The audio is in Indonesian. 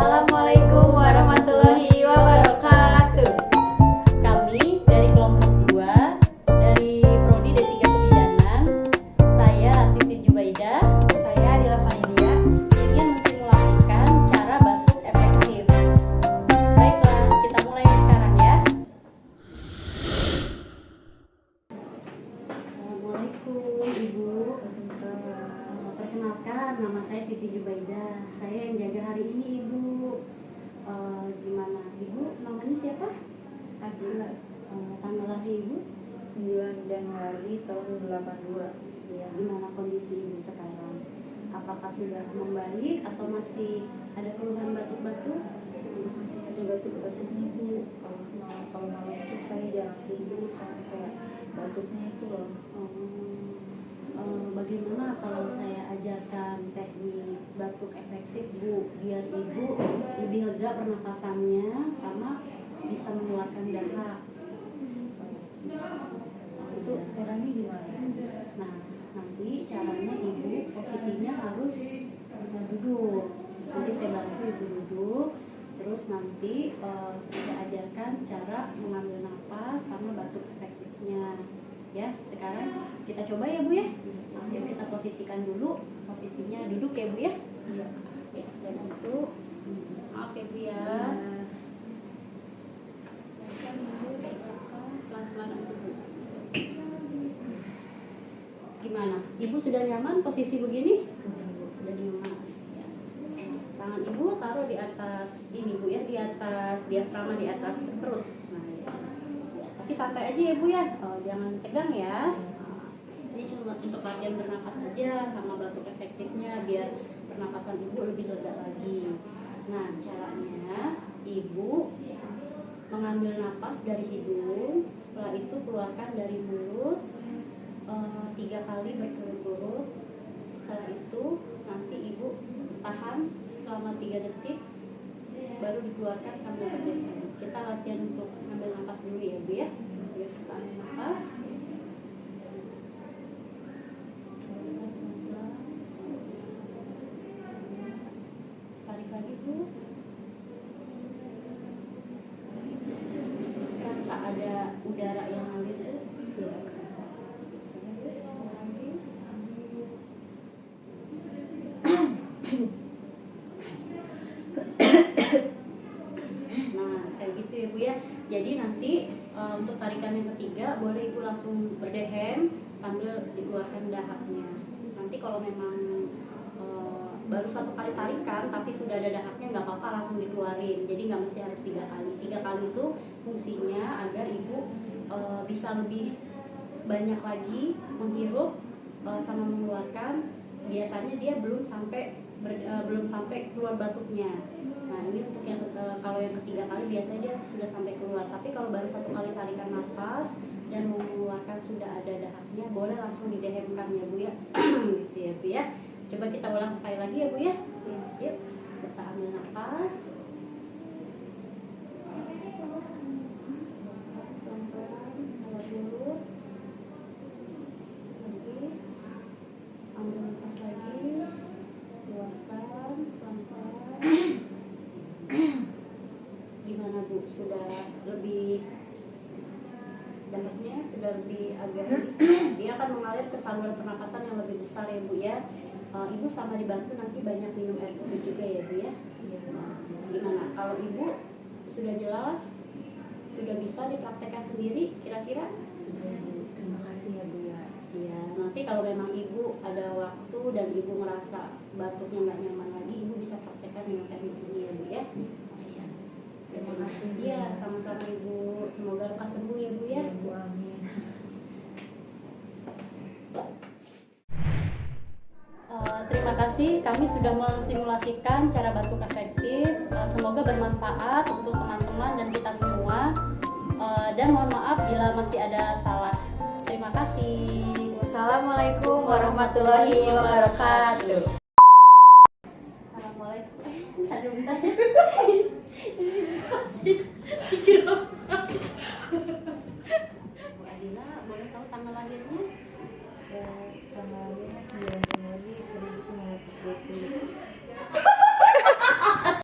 Assalamualaikum warahmatullahi wabarakatuh. Kami dari kelompok 2 dari Prodi D3 Kebidanan. Saya Siti Jubaidah. Saya Adila Fanidia. Ingin mensimulasikan cara batuk efektif. Baiklah, kita mulai sekarang ya. Assalamualaikum Ibu. Perkenalkan, nama saya Siti Jubaidah. Saya yang jaga hari ini Ibu. Gimana Ibu? Namanya siapa? Adila. Tanggal lahir Ibu? 9 Januari tahun 82. Ya, gimana kondisi Ibu sekarang? Apakah sudah membaik atau masih ada keluhan batuk-batuk? Masih ada batuk-batuknya Bu. Kalau malam itu saya jarang tidur sampai batuknya itu loh. Bagaimana kalau saya ajarkan teknik batuk efektif Bu, biar Ibu lebih lega pernapasannya sama bisa mengeluarkan dahak. Itu caranya gimana? Nah, nanti caranya Ibu posisinya harus duduk. Nanti saya bantu Ibu duduk. Terus nanti saya ajarkan cara mengambil nafas sama batuk efektifnya. Ya, sekarang kita coba ya Bu ya. Yuk kita posisikan dulu. Posisinya duduk ya Bu ya. Iya. Oke, saya bantu. Maaf ya Bu ya. Pelan-pelan aja Bu. Gimana? Ibu sudah nyaman posisi begini? Sudah nyaman. Ya. Tangan Ibu taruh di atas ini Bu ya, di atas diafragma, di atas perut. Nah, ya. Ya, tapi santai aja ya Bu ya. Jangan tegang ya. Ini cuma untuk latihan bernapas aja sama batuk efektifnya biar pernapasan Ibu lebih lega lagi. Nah, caranya Ibu mengambil napas dari hidung, setelah itu keluarkan dari mulut 3 kali berturut-turut. Setelah itu nanti Ibu tahan selama 3 detik baru dikeluarkan sambil berdiri. Kita latihan untuk mengambil napas dulu ya Bu ya. Yuk kita ambil napas. Tarik lagi Bu. Rasa ada udara yang ngalir tuh? Ya, rasa. Coba lagi. Nah, kayak gitu ya Bu ya. Jadi nanti untuk tarikan yang ketiga boleh Ibu langsung berdehem sambil dikeluarkan dahaknya. Nanti kalau memang baru 1 kali tarikan tapi sudah ada dahaknya nggak apa-apa, langsung dikeluarin. Jadi nggak mesti harus 3 kali. 3 kali itu fungsinya agar Ibu bisa lebih banyak lagi menghirup sama mengeluarkan. Biasanya dia belum sampai keluar batuknya. Nah, ini untuk yang kalau yang ketiga kali biasanya dia sudah sampai keluar. Tapi kalau baru 1 kali tarikan nafas dan mengeluarkan sudah ada dahaknya, boleh langsung didehemkan ya Bu ya. Gitu ya Bu ya. Coba kita ulang sekali lagi ya Bu ya. Yuk, kita ambil nafas. Pelan-pelan, tahan dulu. Lagi, ambil nafas lagi. Keluarkan, pelan-pelan. Gimana Bu? Sudah lebih dahaknya sudah lebih agak dia akan mengalir ke saluran pernapasan yang lebih besar ya Bu ya. Ibu sama dibantu nanti banyak minum air putih juga ya Bu ya. Gimana? Kalau Ibu sudah jelas, sudah bisa dipraktekkan sendiri kira-kira? Terima kasih ya Bu ya. Iya, nanti kalau memang Ibu ada waktu dan Ibu merasa batuknya nggak nyaman lagi, Ibu bisa praktekkan dengan teknik ini ya Bu ya. Iya. Terima kasih. Iya, sama-sama Ibu. Semoga lekas sembuh ya Bu ya. Bu, amin. Terima kasih, kami sudah mensimulasikan cara batuk efektif. Semoga bermanfaat untuk teman-teman dan kita semua. Dan mohon maaf bila masih ada salah. Terima kasih. Wassalamualaikum warahmatullahi wabarakatuh. Assalamualaikum. Aduh, bentar ya. Bu Adila, boleh tahu tanggal lahirnya? Tanggal lahirnya